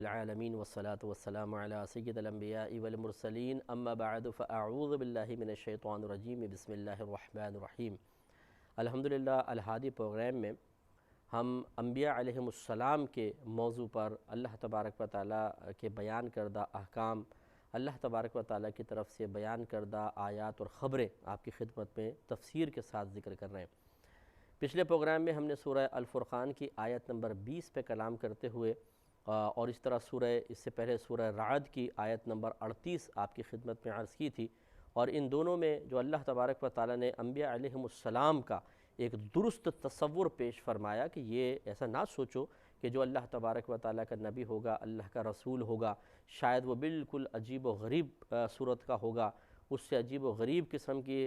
العالمین والصلاة والسلام علی سید الانبیاء والمرسلین اما بعد فاعوذ باللہ من الشیطان الرجیم بسم اللہ الرحمن الرحیم۔ الحمدللہ الہادی پروگرام میں ہم انبیاء علیہم السلام کے موضوع پر اللہ تبارک و تعالیٰ کے بیان کردہ احکام، اللہ تبارک و تعالیٰ کی طرف سے بیان کردہ آیات اور خبریں آپ کی خدمت میں تفسیر کے ساتھ ذکر کر رہے ہیں۔ پچھلے پروگرام میں ہم نے سورہ الفرقان کی آیت نمبر 20 پہ کلام کرتے ہوئے اور اس طرح اس سے پہلے سورہ رعد کی آیت نمبر 38 آپ کی خدمت میں عرض کی تھی، اور ان دونوں میں جو اللہ تبارک و تعالیٰ نے انبیاء علیہم السلام کا ایک درست تصور پیش فرمایا کہ یہ ایسا نہ سوچو کہ جو اللہ تبارک و تعالیٰ کا نبی ہوگا، اللہ کا رسول ہوگا، شاید وہ بالکل عجیب و غریب صورت کا ہوگا، اس سے عجیب و غریب قسم کی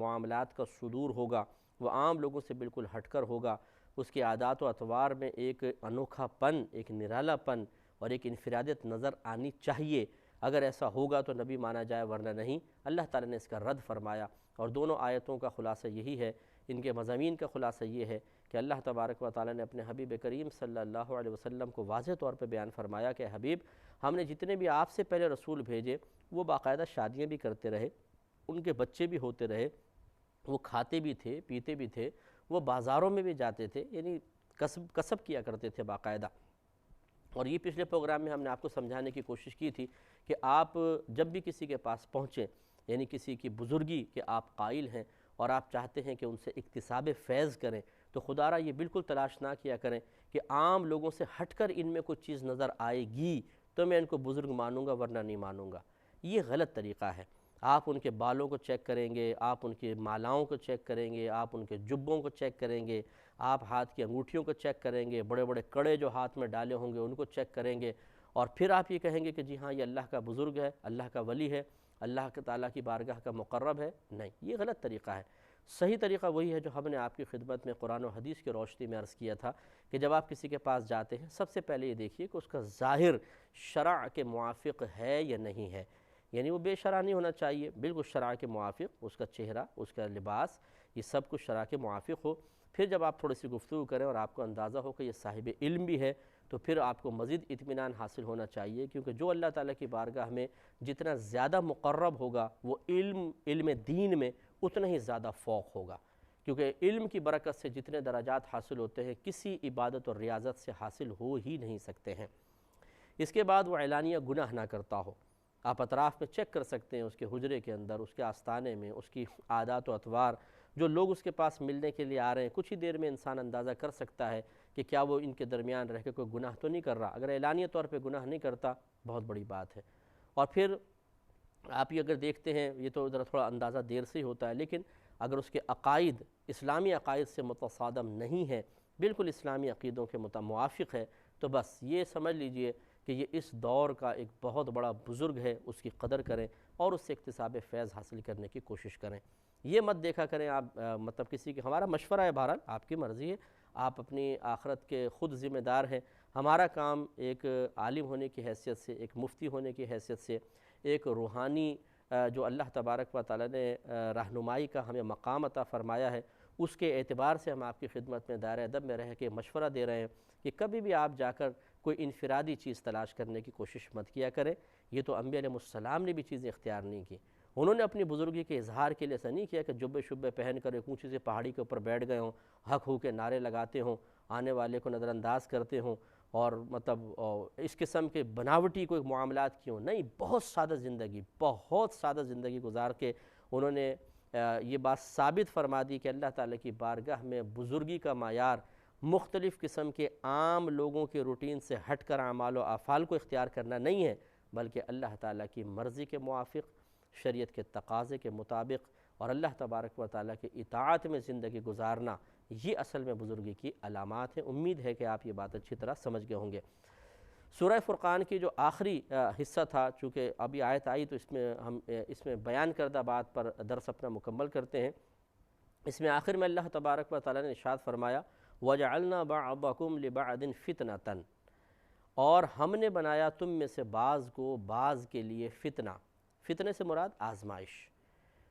معاملات کا صدور ہوگا، وہ عام لوگوں سے بالکل ہٹ کر ہوگا، اس کے عادات و اطوار میں ایک انوکھا پن، ایک نرالا پن اور ایک انفرادیت نظر آنی چاہیے۔ اگر ایسا ہوگا تو نبی مانا جائے، ورنہ نہیں۔ اللہ تعالیٰ نے اس کا رد فرمایا، اور دونوں آیتوں کا خلاصہ یہی ہے، ان کے مضامین کا خلاصہ یہ ہے کہ اللہ تبارک و تعالیٰ نے اپنے حبیب کریم صلی اللہ علیہ وسلم کو واضح طور پہ بیان فرمایا کہ حبیب، ہم نے جتنے بھی آپ سے پہلے رسول بھیجے وہ باقاعدہ شادیاں بھی کرتے رہے، ان کے بچے بھی ہوتے رہے، وہ کھاتے بھی تھے، پیتے بھی تھے، وہ بازاروں میں بھی جاتے تھے، یعنی کسب کیا کرتے تھے باقاعدہ۔ اور یہ پچھلے پروگرام میں ہم نے آپ کو سمجھانے کی کوشش کی تھی کہ آپ جب بھی کسی کے پاس پہنچیں، یعنی کسی کی بزرگی کے آپ قائل ہیں اور آپ چاہتے ہیں کہ ان سے اکتساب فیض کریں، تو خدا را یہ بالکل تلاش نہ کیا کریں کہ عام لوگوں سے ہٹ کر ان میں کوئی چیز نظر آئے گی تو میں ان کو بزرگ مانوں گا، ورنہ نہیں مانوں گا۔ یہ غلط طریقہ ہے۔ آپ ان کے بالوں کو چیک کریں گے، آپ ان کے مالاؤں کو چیک کریں گے، آپ ان کے جبوں کو چیک کریں گے، آپ ہاتھ کی انگوٹھیوں کو چیک کریں گے، بڑے بڑے کڑے جو ہاتھ میں ڈالے ہوں گے ان کو چیک کریں گے، اور پھر آپ یہ کہیں گے کہ جی ہاں یہ اللہ کا بزرگ ہے، اللہ کا ولی ہے، اللہ کے تعالیٰ کی بارگاہ کا مقرب ہے۔ نہیں، یہ غلط طریقہ ہے۔ صحیح طریقہ وہی ہے جو ہم نے آپ کی خدمت میں قرآن و حدیث کی روشنی میں عرض کیا تھا کہ جب آپ کسی کے پاس جاتے ہیں، سب سے پہلے یہ دیکھیے کہ اس کا ظاہر شرع کے موافق ہے یا نہیں ہے، یعنی وہ بے شرع نہیں ہونا چاہیے، بالکل شرع کے موافق، اس کا چہرہ، اس کا لباس، یہ سب کچھ شرع کے موافق ہو۔ پھر جب آپ تھوڑی سی گفتگو کریں اور آپ کو اندازہ ہو کہ یہ صاحب علم بھی ہے، تو پھر آپ کو مزید اطمینان حاصل ہونا چاہیے، کیونکہ جو اللہ تعالیٰ کی بارگاہ میں جتنا زیادہ مقرب ہوگا وہ علم دین میں اتنا ہی زیادہ فوق ہوگا، کیونکہ علم کی برکت سے جتنے درجات حاصل ہوتے ہیں کسی عبادت اور ریاضت سے حاصل ہو ہی نہیں سکتے ہیں۔ اس کے بعد وہ اعلانیہ گناہ نہ کرتا ہو، آپ اطراف میں چیک کر سکتے ہیں، اس کے حجرے کے اندر، اس کے آستانے میں، اس کی عادات و اطوار، جو لوگ اس کے پاس ملنے کے لیے آ رہے ہیں، کچھ ہی دیر میں انسان اندازہ کر سکتا ہے کہ کیا وہ ان کے درمیان رہ کے کوئی گناہ تو نہیں کر رہا۔ اگر اعلانیہ طور پہ گناہ نہیں کرتا، بہت بڑی بات ہے۔ اور پھر آپ یہ اگر دیکھتے ہیں، یہ تو ذرا تھوڑا اندازہ دیر سے ہی ہوتا ہے، لیکن اگر اس کے عقائد اسلامی عقائد سے متصادم نہیں ہے، بالکل اسلامی عقیدوں کے موافق ہے، تو بس یہ سمجھ لیجئے کہ یہ اس دور کا ایک بہت بڑا بزرگ ہے، اس کی قدر کریں اور اس سے اکتساب فیض حاصل کرنے کی کوشش کریں۔ یہ مت دیکھا کریں آپ مطلب کسی کے، ہمارا مشورہ ہے، بہرحال آپ کی مرضی ہے، آپ اپنی آخرت کے خود ذمہ دار ہیں۔ ہمارا کام ایک عالم ہونے کی حیثیت سے، ایک مفتی ہونے کی حیثیت سے، ایک روحانی جو اللہ تبارک و تعالیٰ نے رہنمائی کا ہمیں مقام عطا فرمایا ہے، اس کے اعتبار سے ہم آپ کی خدمت میں دائرہ ادب میں رہ کے مشورہ دے رہے ہیں کہ کبھی بھی آپ جا کر کوئی انفرادی چیز تلاش کرنے کی کوشش مت کیا کریں۔ یہ تو انبیاء علیہ السلام نے بھی چیزیں اختیار نہیں کی، انہوں نے اپنی بزرگی کے اظہار کے لیے ایسا نہیں کیا کہ جبے شبے پہن کر ایک اونچی سی پہاڑی کے اوپر بیٹھ گئے ہوں، حق ہو کے نعرے لگاتے ہوں، آنے والے کو نظر انداز کرتے ہوں، اور مطلب اس قسم کے بناوٹی کوئی معاملات کیوں نہیں، بہت سادہ زندگی گزار کے انہوں نے یہ بات ثابت فرما دی کہ اللہ تعالیٰ کی بارگاہ میں بزرگی کا معیار مختلف قسم کے عام لوگوں کے روٹین سے ہٹ کر اعمال و افعال کو اختیار کرنا نہیں ہے، بلکہ اللہ تعالیٰ کی مرضی کے موافق، شریعت کے تقاضے کے مطابق اور اللہ تبارک و تعالیٰ کے اطاعت میں زندگی گزارنا، یہ اصل میں بزرگی کی علامات ہیں۔ امید ہے کہ آپ یہ بات اچھی طرح سمجھ گئے ہوں گے۔ سورہ فرقان کی جو آخری حصہ تھا، چونکہ ابھی آیت آئی تو ہم اس میں بیان کردہ بات پر درس اپنا مکمل کرتے ہیں۔ اس میں آخر میں اللہ تبارک و تعالیٰ نے ارشاد فرمایا وَجَعَلْنَا بَعْضَكُمْ لِبَعْضٍ فِتْنَةً، اور ہم نے بنایا تم میں سے بعض کو بعض کے لیے فتنہ۔ فتنے سے مراد آزمائش،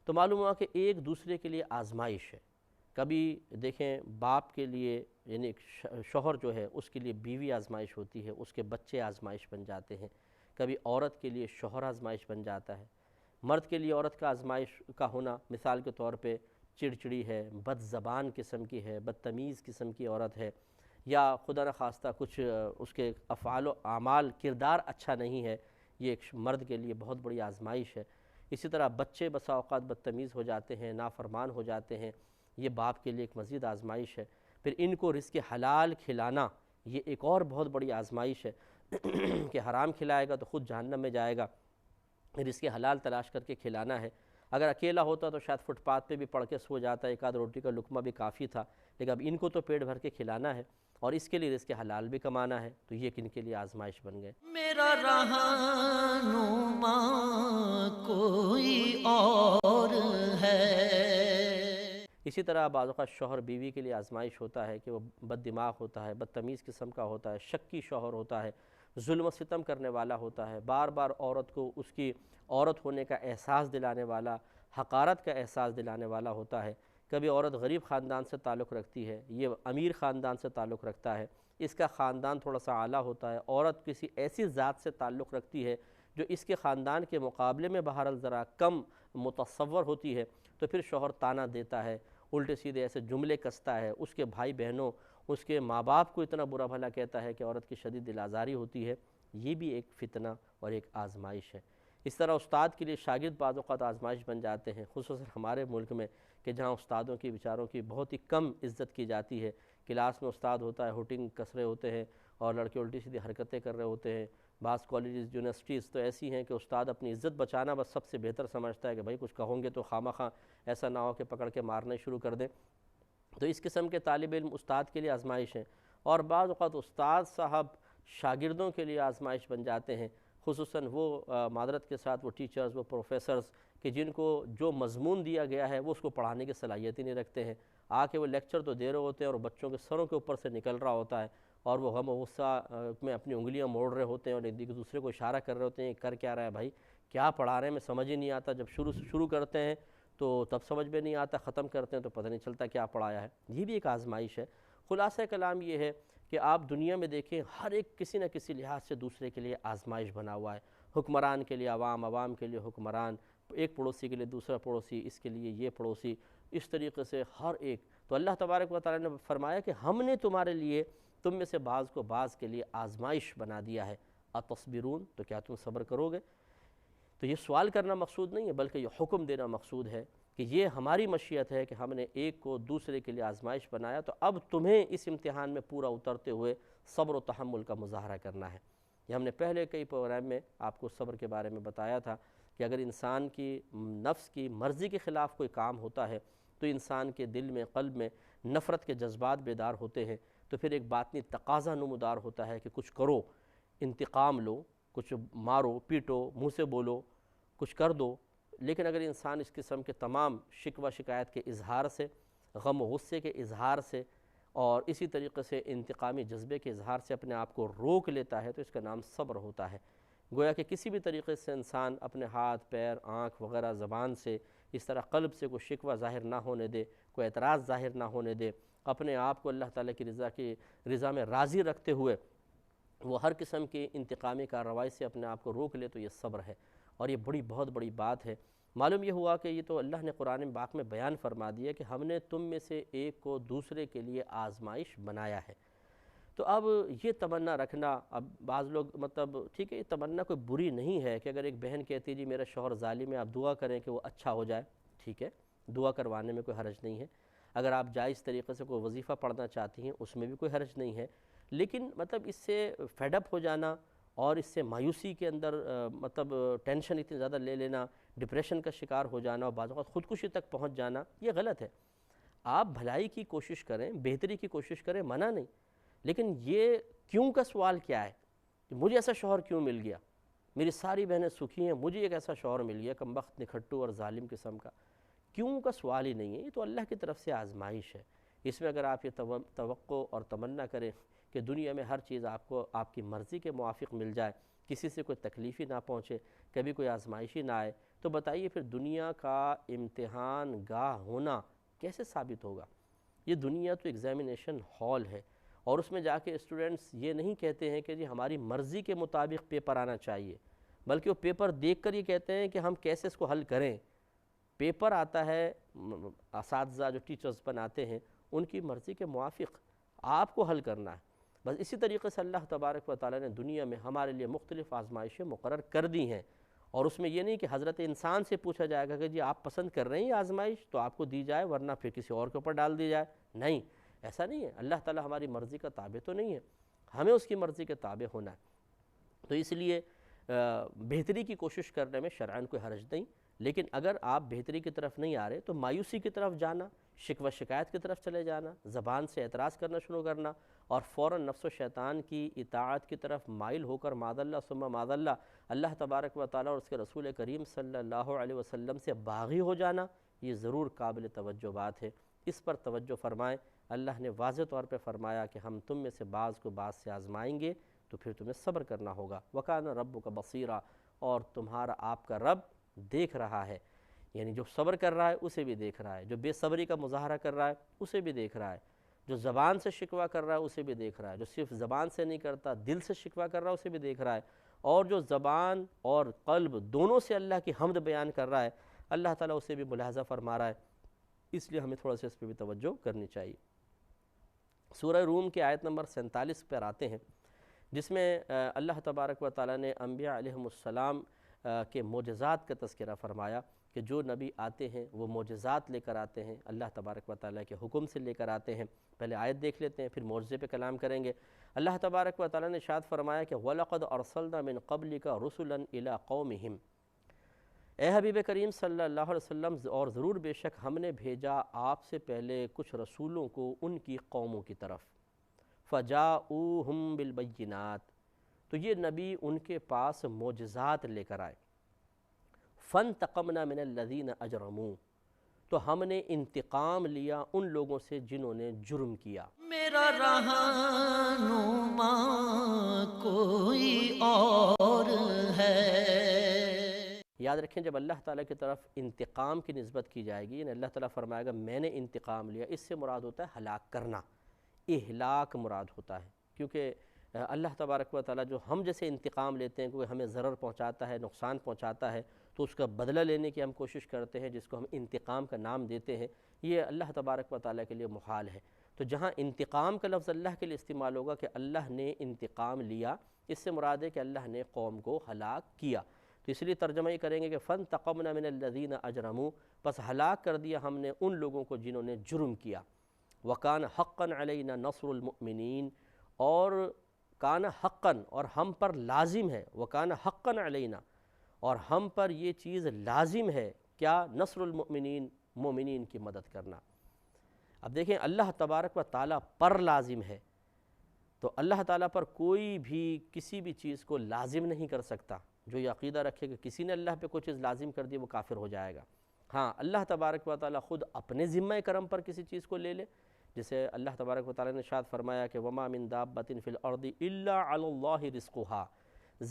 تو معلوم ہوا کہ ایک دوسرے کے لیے آزمائش ہے۔ کبھی دیکھیں باپ کے لیے یعنی ایک شوہر جو ہے اس کے لیے بیوی آزمائش ہوتی ہے، اس کے بچے آزمائش بن جاتے ہیں، کبھی عورت کے لیے شوہر آزمائش بن جاتا ہے، مرد کے لیے عورت کا آزمائش کا ہونا مثال کے طور پہ چڑچڑی ہے، بد زبان قسم کی ہے، بدتمیز قسم کی عورت ہے، یا خدا نخواستہ کچھ اس کے افعال و اعمال کردار اچھا نہیں ہے، یہ ایک مرد کے لیے بہت بڑی آزمائش ہے۔ اسی طرح بچے بسا اوقات بدتمیز ہو جاتے ہیں، نافرمان ہو جاتے ہیں، یہ باپ کے لیے ایک مزید آزمائش ہے۔ پھر ان کو رزق حلال کھلانا یہ ایک اور بہت بڑی آزمائش ہے کہ حرام کھلائے گا تو خود جہنم میں جائے گا، رزق حلال تلاش کر کے کھلانا ہے۔ اگر اکیلا ہوتا تو شاید فٹ پاتھ پہ بھی پڑھ کے سو جاتا، ایک آدھ روٹی کا لقمہ بھی کافی تھا، لیکن اب ان کو تو پیٹ بھر کے کھلانا ہے اور اس کے لیے رزق حلال بھی کمانا ہے، تو یہ کن کے لیے آزمائش بن گئے۔ میرا رہنما کوئی اور ہے۔ اسی طرح بعض اوقات شوہر بیوی کے لیے آزمائش ہوتا ہے کہ وہ بد دماغ ہوتا ہے، بدتمیز قسم کا ہوتا ہے، شکی شوہر ہوتا ہے، ظلم و ستم کرنے والا ہوتا ہے، بار بار عورت کو اس کی عورت ہونے کا احساس دلانے والا، حقارت کا احساس دلانے والا ہوتا ہے۔ کبھی عورت غریب خاندان سے تعلق رکھتی ہے، یہ امیر خاندان سے تعلق رکھتا ہے، اس کا خاندان تھوڑا سا اعلیٰ ہوتا ہے، عورت کسی ایسی ذات سے تعلق رکھتی ہے جو اس کے خاندان کے مقابلے میں بہرحال ذرا کم متصور ہوتی ہے، تو پھر شوہر طعنہ دیتا ہے، الٹے سیدھے ایسے جملے کستا ہے، اس کے بھائی بہنوں، اس کے ماں باپ کو اتنا برا بھلا کہتا ہے کہ عورت کی شدید دل آزاری ہوتی ہے۔ یہ بھی ایک فتنہ اور ایک آزمائش ہے۔ اس طرح استاد کے لیے شاگرد بعض اوقات آزمائش بن جاتے ہیں، خصوصاً ہمارے ملک میں کہ جہاں استادوں کی بیچاروں کی بہت ہی کم عزت کی جاتی ہے۔ کلاس میں استاد ہوتا ہے، ہوٹنگ کس رہے ہوتے ہیں اور لڑکے الٹی سیدھی حرکتیں کر رہے ہوتے ہیں۔ بعض کالجز یونیورسٹیز تو ایسی ہیں کہ استاد اپنی عزت بچانا بس سب سے بہتر سمجھتا ہے کہ بھائی کچھ کہوں گے تو خواہ ایسا نہ ہو کہ پکڑ کے مارنے شروع کر دیں۔ تو اس قسم کے طالب علم استاد کے لیے آزمائش ہیں، اور بعض اوقات استاد صاحب شاگردوں کے لیے آزمائش بن جاتے ہیں، خصوصاً وہ معذرت کے ساتھ وہ ٹیچرز، وہ پروفیسرز کہ جن کو جو مضمون دیا گیا ہے وہ اس کو پڑھانے کی صلاحیت ہی نہیں رکھتے ہیں۔ آ کے وہ لیکچر تو دے رہے ہوتے ہیں اور بچوں کے سروں کے اوپر سے نکل رہا ہوتا ہے، اور وہ غم و غصہ میں اپنی انگلیاں موڑ رہے ہوتے ہیں اور ایک دوسرے کو اشارہ کر رہے ہوتے ہیں، کر کیا رہا ہے بھائی، کیا پڑھا رہے ہیں، میں سمجھ ہی نہیں آتا۔ جب شروع کرتے ہیں تو تب سمجھ میں نہیں آتا، ختم کرتے ہیں تو پتہ نہیں چلتا کیا پڑھایا ہے۔ یہ بھی ایک آزمائش ہے۔ خلاصہ کلام یہ ہے کہ آپ دنیا میں دیکھیں ہر ایک کسی نہ کسی لحاظ سے دوسرے کے لیے آزمائش بنا ہوا ہے۔ حکمران کے لیے عوام، عوام کے لیے حکمران، ایک پڑوسی کے لیے دوسرا پڑوسی، اس کے لیے یہ پڑوسی، اس طریقے سے ہر ایک۔ تو اللہ تبارک و تعالیٰ نے فرمایا کہ ہم نے تمہارے لیے، تم میں سے بعض کو بعض کے لیے آزمائش بنا دیا ہے، اتصبرون، تو کیا تم صبر کرو گے؟ تو یہ سوال کرنا مقصود نہیں ہے، بلکہ یہ حکم دینا مقصود ہے کہ یہ ہماری مشیت ہے کہ ہم نے ایک کو دوسرے کے لیے آزمائش بنایا، تو اب تمہیں اس امتحان میں پورا اترتے ہوئے صبر و تحمل کا مظاہرہ کرنا ہے۔ یہ ہم نے پہلے کئی پروگرام میں آپ کو صبر کے بارے میں بتایا تھا کہ اگر انسان کی نفس کی مرضی کے خلاف کوئی کام ہوتا ہے تو انسان کے دل میں، قلب میں نفرت کے جذبات بیدار ہوتے ہیں، تو پھر ایک باطنی تقاضا نمودار ہوتا ہے کہ کچھ کرو، انتقام لو، کچھ مارو پیٹو، منہ سے بولو، کچھ کر دو۔ لیکن اگر انسان اس قسم کے تمام شکوہ شکایت کے اظہار سے، غم و غصے کے اظہار سے اور اسی طریقے سے انتقامی جذبے کے اظہار سے اپنے آپ کو روک لیتا ہے تو اس کا نام صبر ہوتا ہے۔ گویا کہ کسی بھی طریقے سے انسان اپنے ہاتھ، پیر، آنکھ وغیرہ زبان سے اس طرح قلب سے کوئی شکوہ ظاہر نہ ہونے دے، کوئی اعتراض ظاہر نہ ہونے دے، اپنے آپ کو اللہ تعالیٰ کی رضا میں راضی رکھتے ہوئے وہ ہر قسم کی انتقامی کارروائی سے اپنے آپ کو روک لے، تو یہ صبر ہے، اور یہ بہت بڑی بات ہے۔ معلوم یہ ہوا کہ یہ تو اللہ نے قرآن پاک میں بیان فرما دیا کہ ہم نے تم میں سے ایک کو دوسرے کے لیے آزمائش بنایا ہے۔ تو اب یہ تمنا رکھنا، اب بعض لوگ ٹھیک ہے، یہ تمنا کوئی بری نہیں ہے کہ اگر ایک بہن کہتی جی میرا شوہر ظالم ہے، آپ دعا کریں کہ وہ اچھا ہو جائے، ٹھیک ہے، دعا کروانے میں کوئی حرج نہیں ہے۔ اگر آپ جائز طریقے سے کوئی وظیفہ پڑھنا چاہتی ہیں اس میں بھی کوئی حرج نہیں ہے، لیکن اس سے فیڈ اپ ہو جانا اور اس سے مایوسی کے اندر ٹینشن اتنی زیادہ لے لینا، ڈپریشن کا شکار ہو جانا اور بعض اوقات خودکشی تک پہنچ جانا، یہ غلط ہے۔ آپ بھلائی کی کوشش کریں، بہتری کی کوشش کریں، منع نہیں، لیکن یہ کیوں کا سوال کیا ہے کہ مجھے ایسا شوہر کیوں مل گیا، میری ساری بہنیں سکھی ہیں، مجھے ایک ایسا شوہر مل گیا کمبخت نکھٹو اور ظالم قسم کا، کیوں کا سوال ہی نہیں ہے۔ یہ تو اللہ کی طرف سے آزمائش ہے۔ اس میں اگر آپ یہ توقع اور تمنا کریں کہ دنیا میں ہر چیز آپ کو آپ کی مرضی کے موافق مل جائے، کسی سے کوئی تکلیف ہی نہ پہنچے، کبھی کوئی آزمائش ہی نہ آئے، تو بتائیے پھر دنیا کا امتحان گاہ ہونا کیسے ثابت ہوگا؟ یہ دنیا تو ایگزامینیشن ہال ہے، اور اس میں جا کے اسٹوڈنٹس یہ نہیں کہتے ہیں کہ جی ہماری مرضی کے مطابق پیپر آنا چاہیے، بلکہ وہ پیپر دیکھ کر یہ کہتے ہیں کہ ہم کیسے اس کو حل کریں۔ پیپر آتا ہے، اساتذہ جو ٹیچرز بناتے ہیں ان کی مرضی کے موافق آپ کو حل کرنا ہے۔ بس اسی طریقے سے اللہ تبارک و تعالیٰ نے دنیا میں ہمارے لیے مختلف آزمائشیں مقرر کر دی ہیں، اور اس میں یہ نہیں کہ حضرت انسان سے پوچھا جائے گا کہ جی آپ پسند کر رہے ہیں یہ آزمائش تو آپ کو دی جائے، ورنہ پھر کسی اور کے اوپر ڈال دی جائے۔ نہیں، ایسا نہیں ہے۔ اللہ تعالیٰ ہماری مرضی کا تابع تو نہیں ہے، ہمیں اس کی مرضی کے تابع ہونا ہے۔ تو اس لیے بہتری کی کوشش کرنے میں شرعاً کوئی حرج نہیں، لیکن اگر آپ بہتری کی طرف نہیں آ رہے تو مایوسی کی طرف جانا، شکوہ شکایت کی طرف چلے جانا، زبان سے اعتراض کرنا شروع کرنا، اور فوراً نفس و شیطان کی اطاعت کی طرف مائل ہو کر معاذ اللہ ثم معاذ اللہ اللہ تبارک و تعالیٰ اور اس کے رسول کریم صلی اللہ علیہ وسلم سے باغی ہو جانا، یہ ضرور قابل توجہ بات ہے۔ اس پر توجہ فرمائیں۔ اللہ نے واضح طور پہ فرمایا کہ ہم تم میں سے بعض کو بعض سے آزمائیں گے تو پھر تمہیں صبر کرنا ہوگا۔ وَكَانَ رَبُّكَ بَصِيرًا، اور تمہارا آپ کا رب دیکھ رہا ہے، یعنی جو صبر کر رہا ہے اسے بھی دیکھ رہا ہے، جو بے صبری کا مظاہرہ کر رہا ہے اسے بھی دیکھ رہا ہے، جو زبان سے شکوہ کر رہا ہے اسے بھی دیکھ رہا ہے، جو صرف زبان سے نہیں کرتا دل سے شکوہ کر رہا ہے اسے بھی دیکھ رہا ہے، اور جو زبان اور قلب دونوں سے اللہ کی حمد بیان کر رہا ہے اللہ تعالیٰ اسے بھی ملاحظہ فرما رہا ہے۔ اس لیے ہمیں تھوڑا سا اس پہ بھی توجہ کرنی چاہیے۔ سورہ روم کے آیت نمبر 47 پر آتے ہیں، جس میں اللہ تبارک و تعالیٰ نے انبیاء علیہم السلام کے معجزات کا تذکرہ فرمایا کہ جو نبی آتے ہیں وہ معجزات لے کر آتے ہیں، اللہ تبارک و تعالیٰ کے حکم سے لے کر آتے ہیں۔ پہلے آیت دیکھ لیتے ہیں، پھر معجزے پہ کلام کریں گے۔ اللہ تبارک و تعالیٰ نے ارشاد فرمایا کہ وَلَقَدْ أَرْسَلْنَا مِن قَبْلِكَ رُسُلًا إِلَىٰ قَوْمِهِمْ، اے حبیب کریم صلی اللہ علیہ وسلم، اور ضرور بے شک ہم نے بھیجا آپ سے پہلے کچھ رسولوں کو ان کی قوموں کی طرف۔ فَجَاءُوهُمْ بِالْبَيِّنَاتِ، تو یہ نبی ان کے پاس معجزات لے کر آئے۔ فَانْتَقَمْنَا مِنَ الَّذِينَ أَجْرَمُوا، تو ہم نے انتقام لیا ان لوگوں سے جنہوں نے جرم کیا۔ میرا رہنما کوئی اور ہے۔ یاد رکھیں جب اللہ تعالیٰ کی طرف انتقام کی نسبت کی جائے گی، یعنی اللہ تعالیٰ فرمائے گا میں نے انتقام لیا، اس سے مراد ہوتا ہے ہلاک کرنا، اہلاک مراد ہوتا ہے، کیونکہ اللہ تبارک و تعالیٰ جو ہم جیسے انتقام لیتے ہیں، کیونکہ ہمیں ضرر پہنچاتا ہے، نقصان پہنچاتا ہے، تو اس کا بدلہ لینے کی ہم کوشش کرتے ہیں، جس کو ہم انتقام کا نام دیتے ہیں، یہ اللہ تبارک و تعالیٰ کے لیے محال ہے۔ تو جہاں انتقام کا لفظ اللہ کے لیے استعمال ہوگا کہ اللہ نے انتقام لیا، اس سے مراد ہے کہ اللہ نے قوم کو ہلاک کیا۔ تو اس لیے ترجمہ یہ کریں گے کہ فَانْتَقَمْنَا مِنَ الَّذِينَ أَجْرَمُوا، پس ہلاک کر دیا ہم نے ان لوگوں کو جنہوں نے جرم کیا۔ وَكَانَ حَقًّا عَلَيْنَا نَصْرُ الْمُؤْمِنِينَ، اور کان حقاً، اور ہم پر لازم ہے، وَكَانَ حَقًّا عَلَيْنَا، اور ہم پر یہ چیز لازم ہے، کیا؟ نصر المؤمنین، مومنین کی مدد کرنا۔ اب دیکھیں اللہ تبارک و تعالیٰ پر لازم ہے، تو اللہ تعالیٰ پر کوئی بھی کسی بھی چیز کو لازم نہیں کر سکتا۔ جو یہ عقیدہ رکھے کہ کسی نے اللہ پہ کوئی چیز لازم کر دی وہ کافر ہو جائے گا۔ ہاں، اللہ تبارک و تعالیٰ خود اپنے ذمہ کرم پر کسی چیز کو لے لے، جسے اللہ تبارک و تعالیٰ نے ارشاد فرمایا کہ وَمَا مِن دَابَّةٍ فِي الْأَرْضِ إِلَّا عَلَى اللَّهِ رِزْقُهَا،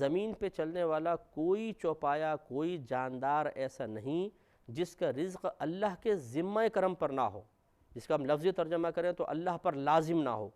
زمین پہ چلنے والا کوئی چوپایا، کوئی جاندار ایسا نہیں جس کا رزق اللہ کے ذمہ کرم پر نہ ہو، جس کا ہم لفظی ترجمہ کریں تو اللہ پر لازم نہ ہو۔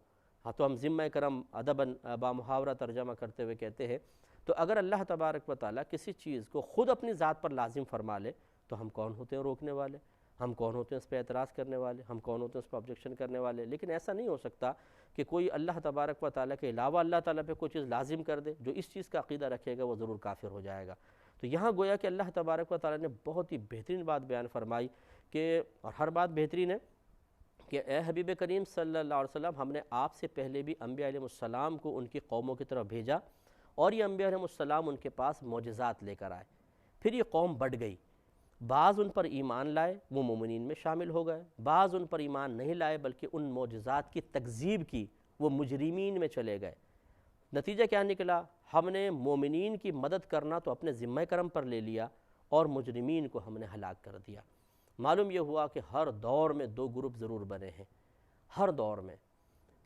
ہاں، تو ہم ذمہ کرم ادباً با محاورہ ترجمہ کرتے ہوئے کہتے ہیں، تو اگر اللہ تبارک و تعالیٰ کسی چیز کو خود اپنی ذات پر لازم فرما لے تو ہم کون ہوتے ہیں روکنے والے؟ ہم کون ہوتے ہیں اس پہ اعتراض کرنے والے؟ ہم کون ہوتے ہیں اس پہ آبجیکشن کرنے والے؟ لیکن ایسا نہیں ہو سکتا کہ کوئی اللہ تبارک و تعالیٰ کے علاوہ اللہ تعالیٰ پہ کوئی چیز لازم کر دے۔ جو اس چیز کا عقیدہ رکھے گا وہ ضرور کافر ہو جائے گا۔ تو یہاں گویا کہ اللہ تبارک و تعالیٰ نے بہت ہی بہترین بات بیان فرمائی کہ، اور ہر بات بہترین ہے، کہ اے حبیب کریم صلی اللہ علیہ وسلم، ہم نے آپ سے پہلے بھی انبیاء علیہ السلام کو ان کی قوموں کی طرف بھیجا، اور یہ انبیاء علیہ السلام ان کے پاس معجزات لے کر آئے۔ پھر یہ قوم بڑھ گئی، بعض ان پر ایمان لائے، وہ مومنین میں شامل ہو گئے، بعض ان پر ایمان نہیں لائے بلکہ ان معجزات کی تکذیب کی، وہ مجرمین میں چلے گئے۔ نتیجہ کیا نکلا؟ ہم نے مومنین کی مدد کرنا تو اپنے ذمہ کرم پر لے لیا، اور مجرمین کو ہم نے ہلاک کر دیا۔ معلوم یہ ہوا کہ ہر دور میں دو گروپ ضرور بنے ہیں، ہر دور میں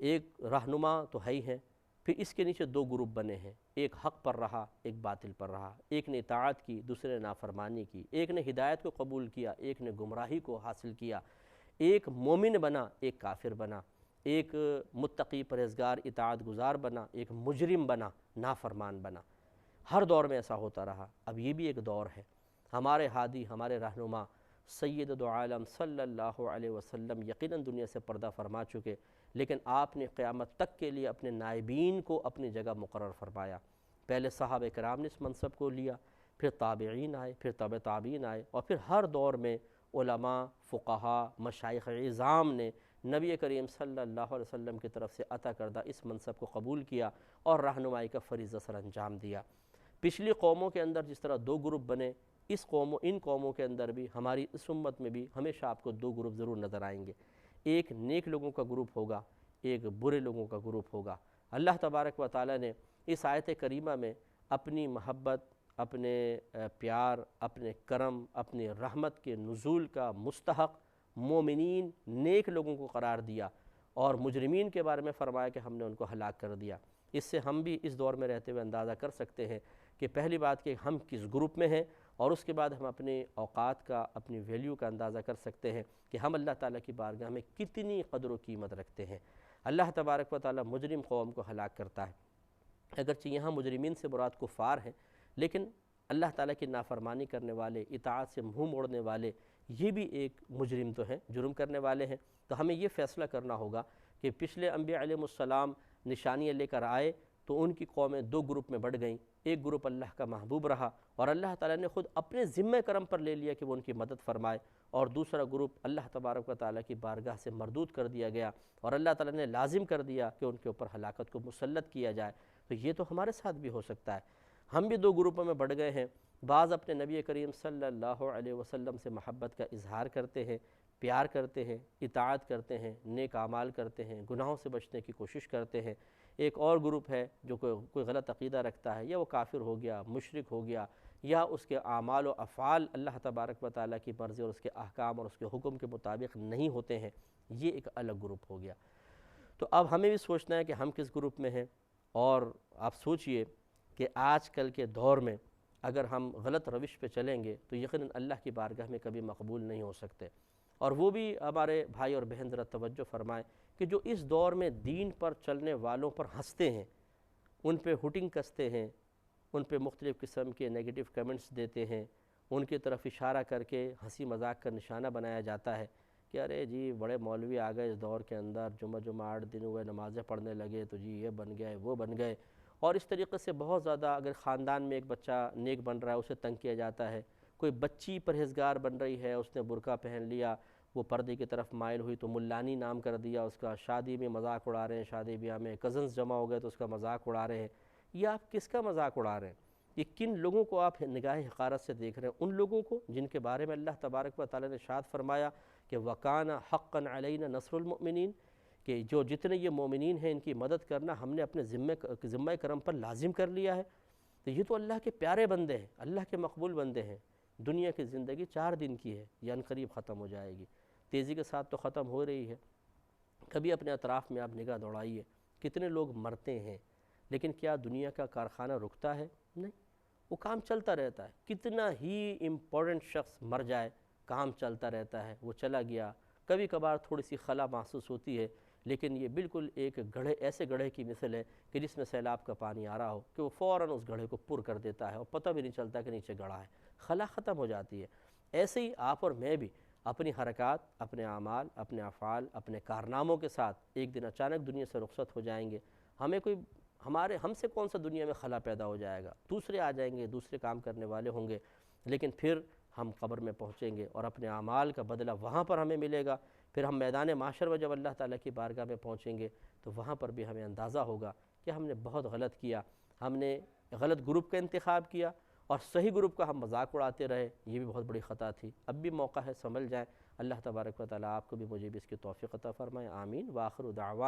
ایک رہنما تو ہے ہی ہے، پھر اس کے نیچے دو گروپ بنے ہیں، ایک حق پر رہا، ایک باطل پر رہا، ایک نے اطاعت کی، دوسرے نے نافرمانی کی، ایک نے ہدایت کو قبول کیا، ایک نے گمراہی کو حاصل کیا، ایک مومن بنا ایک کافر بنا، ایک متقی پرہیزگار اطاعت گزار بنا ایک مجرم بنا نافرمان بنا۔ ہر دور میں ایسا ہوتا رہا، اب یہ بھی ایک دور ہے۔ ہمارے ہادی، ہمارے رہنما سید دو عالم صلی اللہ علیہ وسلم یقیناً دنیا سے پردہ فرما چکے، لیکن آپ نے قیامت تک کے لیے اپنے نائبین کو اپنی جگہ مقرر فرمایا۔ پہلے صحابہ کرام نے اس منصب کو لیا، پھر تابعین آئے، پھر تابع تابعین آئے، اور پھر ہر دور میں علماء، فقہاء، مشائخ عظام نے نبی کریم صلی اللہ علیہ وسلم کی طرف سے عطا کردہ اس منصب کو قبول کیا اور رہنمائی کا فریضہ سر انجام دیا۔ پچھلی قوموں کے اندر جس طرح دو گروپ بنے، ان قوموں کے اندر بھی، ہماری اس امت میں بھی ہمیشہ آپ کو دو گروپ ضرور نظر آئیں گے۔ ایک نیک لوگوں کا گروپ ہوگا، ایک برے لوگوں کا گروپ ہوگا۔ اللہ تبارک و تعالیٰ نے اس آیت کریمہ میں اپنی محبت، اپنے پیار، اپنے کرم، اپنی رحمت کے نزول کا مستحق مومنین نیک لوگوں کو قرار دیا، اور مجرمین کے بارے میں فرمایا کہ ہم نے ان کو ہلاک کر دیا۔ اس سے ہم بھی اس دور میں رہتے ہوئے اندازہ کر سکتے ہیں کہ پہلی بات کہ ہم کس گروپ میں ہیں، اور اس کے بعد ہم اپنے اوقات کا، اپنی ویلیو کا اندازہ کر سکتے ہیں کہ ہم اللہ تعالیٰ کی بارگاہ میں کتنی قدر و قیمت رکھتے ہیں۔ اللہ تبارک و تعالیٰ مجرم قوم کو ہلاک کرتا ہے، اگرچہ یہاں مجرمین سے مراد کفار ہیں، لیکن اللہ تعالیٰ کی نافرمانی کرنے والے، اطاعت سے منہ موڑنے والے، یہ بھی ایک مجرم تو ہیں، جرم کرنے والے ہیں۔ تو ہمیں یہ فیصلہ کرنا ہوگا کہ پچھلے انبیاء علیہ السلام نشانیاں لے کر آئے تو ان کی قومیں دو گروپ میں بڑھ گئیں۔ ایک گروپ اللہ کا محبوب رہا اور اللہ تعالیٰ نے خود اپنے ذمہ کرم پر لے لیا کہ وہ ان کی مدد فرمائے، اور دوسرا گروپ اللہ تبارک و تعالیٰ کی بارگاہ سے مردود کر دیا گیا، اور اللہ تعالیٰ نے لازم کر دیا کہ ان کے اوپر ہلاکت کو مسلط کیا جائے۔ تو یہ تو ہمارے ساتھ بھی ہو سکتا ہے، ہم بھی دو گروپوں میں بڑھ گئے ہیں۔ بعض اپنے نبی کریم صلی اللہ علیہ وسلم سے محبت کا اظہار کرتے ہیں، پیار کرتے ہیں، اطاعت کرتے ہیں، نیک اعمال کرتے ہیں، گناہوں سے بچنے کی کوشش کرتے ہیں۔ ایک اور گروپ ہے جو کوئی غلط عقیدہ رکھتا ہے، یا وہ کافر ہو گیا، مشرک ہو گیا، یا اس کے اعمال و افعال اللہ تبارک و تعالیٰ کی مرضی اور اس کے احکام اور اس کے حکم کے مطابق نہیں ہوتے ہیں، یہ ایک الگ گروپ ہو گیا۔ تو اب ہمیں بھی سوچنا ہے کہ ہم کس گروپ میں ہیں، اور آپ سوچئے کہ آج کل کے دور میں اگر ہم غلط روش پہ چلیں گے تو یقیناً اللہ کی بارگاہ میں کبھی مقبول نہیں ہو سکتے۔ اور وہ بھی ہمارے بھائی اور بہن ذرا توجہ فرمائیں کہ جو اس دور میں دین پر چلنے والوں پر ہنستے ہیں، ان پہ ہوٹنگ کستے ہیں، ان پہ مختلف قسم کے نیگیٹو کمنٹس دیتے ہیں، ان کی طرف اشارہ کر کے ہنسی مذاق کا نشانہ بنایا جاتا ہے کہ ارے جی بڑے مولوی آ گئے اس دور کے اندر، جمعہ 8 دن ہوئے نمازیں پڑھنے لگے تو جی یہ بن گئے وہ بن گئے۔ اور اس طریقے سے بہت زیادہ اگر خاندان میں ایک بچہ نیک بن رہا ہے اسے تنگ کیا جاتا ہے، کوئی بچی پرہیزگار بن رہی ہے، اس نے برقع پہن لیا، وہ پردے کی طرف مائل ہوئی تو ملانی نام کر دیا اس کا، شادی میں مذاق اڑا رہے ہیں، شادی بیاہ میں کزنز جمع ہو گئے تو اس کا مذاق اڑا رہے ہیں۔ یہ آپ کس کا مذاق اڑا رہے ہیں؟ یہ کن لوگوں کو آپ نگاہ حقارت سے دیکھ رہے ہیں؟ ان لوگوں کو جن کے بارے میں اللہ تبارک و تعالیٰ نے ارشاد فرمایا کہ وَقَانَ حَقًّا عَلَيْنَا نَصْرُ الْمُؤْمِنِينَ، کہ جو جتنے یہ مومنین ہیں ان کی مدد کرنا ہم نے اپنے ذمہ کرم پر لازم کر لیا ہے۔ تو یہ تو اللہ کے پیارے بندے ہیں، اللہ کے مقبول بندے ہیں۔ دنیا کی زندگی 4 دن کی ہے، یہ عنقریب ختم ہو جائے گی، تیزی کے ساتھ تو ختم ہو رہی ہے۔ کبھی اپنے اطراف میں آپ نگاہ دوڑائیے، کتنے لوگ مرتے ہیں، لیکن کیا دنیا کا کارخانہ رکتا ہے؟ نہیں، وہ کام چلتا رہتا ہے۔ کتنا ہی امپورٹنٹ شخص مر جائے، کام چلتا رہتا ہے، وہ چلا گیا۔ کبھی کبھار تھوڑی سی خلا محسوس ہوتی ہے، لیکن یہ بالکل ایک گڑھے، ایسے گڑھے کی مثل ہے کہ جس میں سیلاب کا پانی آ رہا ہو کہ وہ فوراً اس گڑھے کو پر کر دیتا ہے اور پتہ بھی نہیں چلتا کہ نیچے گڑھا ہے، خلا ختم ہو جاتی ہے۔ ایسے ہی آپ اور میں بھی اپنی حرکات، اپنے اعمال، اپنے افعال، اپنے کارناموں کے ساتھ ایک دن اچانک دنیا سے رخصت ہو جائیں گے۔ ہم سے کون سا دنیا میں خلا پیدا ہو جائے گا؟ دوسرے آ جائیں گے، دوسرے کام کرنے والے ہوں گے، لیکن پھر ہم قبر میں پہنچیں گے اور اپنے اعمال کا بدلہ وہاں پر ہمیں ملے گا۔ پھر ہم میدان معاشر میں جب اللہ تعالیٰ کی بارگاہ میں پہنچیں گے تو وہاں پر بھی ہمیں اندازہ ہوگا کہ ہم نے بہت غلط کیا، ہم نے غلط گروپ کا انتخاب کیا اور صحیح گروپ کا ہم مذاق اڑاتے رہے، یہ بھی بہت بڑی خطا تھی۔ اب بھی موقع ہے، سنبھل جائیں۔ اللہ تبارک و تعالیٰ آپ کو بھی مجھے بھی اس کی توفیق عطا فرمائے، آمین۔ وآخر دعوانا